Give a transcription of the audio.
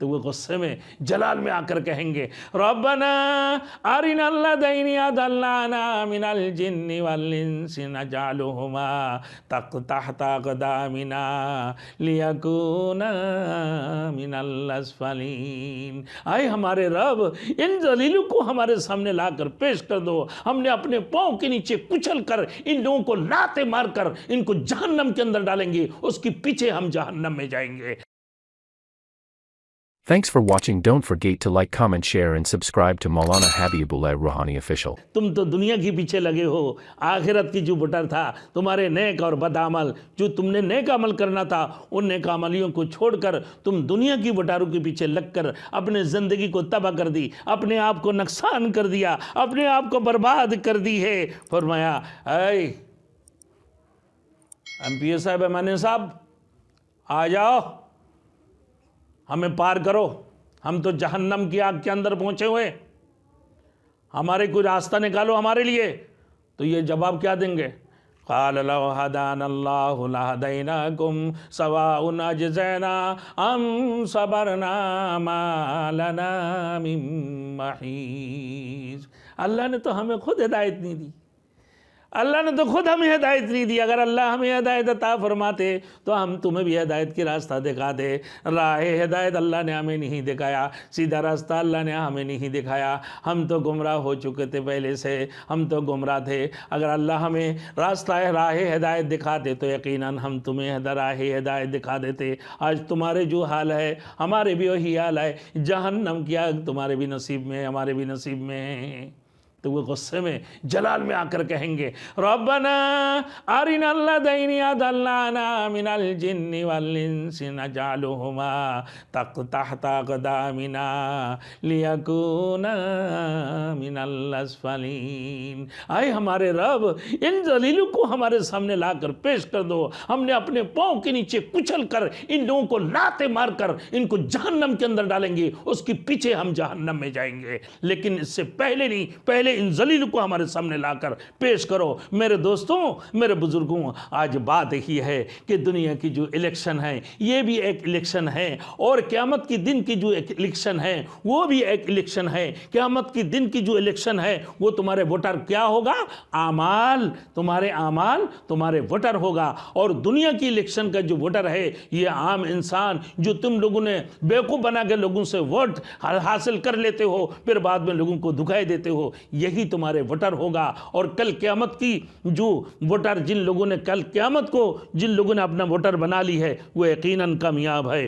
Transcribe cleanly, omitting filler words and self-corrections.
تو وہ غصے میں جلال میں آ کر کہیں گے ربنا ارنا الذین اضلانا من الجن والانس نجعلہما تحت اقدامنا لیکونا من الاسفلین۔ آئے ہمارے رب ان ذلیلوں کو ہمارے سامنے لا کر پیش کر دو، ہم نے اپنے پاؤں کے نیچے کچل کر ان لوگوں کو لاتے مار کر ان کو جہنم کے اندر ڈالیں گے، اس کے پیچھے ہم جہنم میں جائیں گے۔ Thanks for watching. Don't forget to like, comment, share and subscribe to Maulana Habibullah Rouhani Official. تم تو دنیا کے پیچھے لگے ہو، آخرت کی جو بٹر تھا تمہارے نیک اور بد عمل، جو تم نے نیک عمل کرنا تھا ان نیک عملیوں کو چھوڑ کر تم دنیا کی بٹاروں کے پیچھے لگ کر اپنے زندگی کو تباہ کر دی، اپنے آپ کو نقصان کر دیا، اپنے آپ کو برباد کر دی ہے۔ فرمایا اے MP صاحب، ایمانے صاحب آ جاؤ، ہمیں پار کرو، ہم تو جہنم کی آگ کے اندر پہنچے ہوئے، ہمارے کوئی راستہ نکالو ہمارے لیے۔ تو یہ جواب کیا دیں گے؟ قال لو هدانا اللہ لہدیناکم سواء اجزینا ام صبرنا ما لنا من محیص۔ اللہ نے تو ہمیں خود ہدایت نہیں دی، اللہ نے تو خود ہمیں ہدایت نہیں دی۔ اگر اللہ ہمیں ہدایت عطا فرماتے تو ہم تمہیں بھی ہدایت کی راستہ دکھا دے۔ راہ ہدایت اللہ نے ہمیں نہیں دکھایا، سیدھا راستہ اللہ نے ہمیں نہیں دکھایا، ہم تو گمراہ ہو چکے تھے پہلے سے، ہم تو گمراہ تھے۔ اگر اللہ ہمیں راستہ راہ ہدایت دکھاتے تو یقیناً ہم تمہیں راہ ہدایت دکھا دیتے۔ آج تمہارے جو حال ہے ہمارے بھی وہی حال ہے، جہنم کی آگ تمہارے بھی نصیب میں، ہمارے بھی نصیب میں ہے۔ تو وہ غصے میں جلال میں آ کر کہیں گے ربنا ارنا الذین اضلانا من الجن والانس نجعلہما تحت اقدامنا لیکونا من الاسفلین۔ آئے ہمارے رب ان ذلیلوں کو ہمارے سامنے لا کر پیش کر دو، ہم نے اپنے پاؤں کے نیچے کچل کر ان لوگوں کو لاتے مار کر ان کو جہنم کے اندر ڈالیں گے، اس کے پیچھے ہم جہنم میں جائیں گے۔ لیکن اس سے پہلے نہیں، پہلے ان ذلیل کو ہمارے سامنے لا کر پیش کرو۔ میرے دوستوں، میرے بزرگوں، آج بات ہی ہے کہ دنیا کی جو الیکشن ہے یہ بھی ایک الیکشن ہے، اور قیامت کی دن کی جو ایک الیکشن ہے وہ بھی ایک الیکشن ہے۔ قیامت کی دن کی جو الیکشن ہے وہ تمہارے ووٹر کیا ہوگا؟ اعمال، تمہارے اعمال تمہارے ووٹر ہوگا۔ اور دنیا کی الیکشن کا جو ووٹر ہے یہ عام انسان جو تم لوگوں نے بیوقوف بنا کے لوگوں سے ووٹ حاصل کر لیتے ہو، پھر بعد میں لوگوں کو دکھائی دیتے ہو، یہی تمہارے ووٹر ہوگا۔ اور کل قیامت کی جو ووٹر جن لوگوں نے کل قیامت کو جن لوگوں نے اپنا ووٹر بنا لی ہے وہ یقیناً کامیاب ہے۔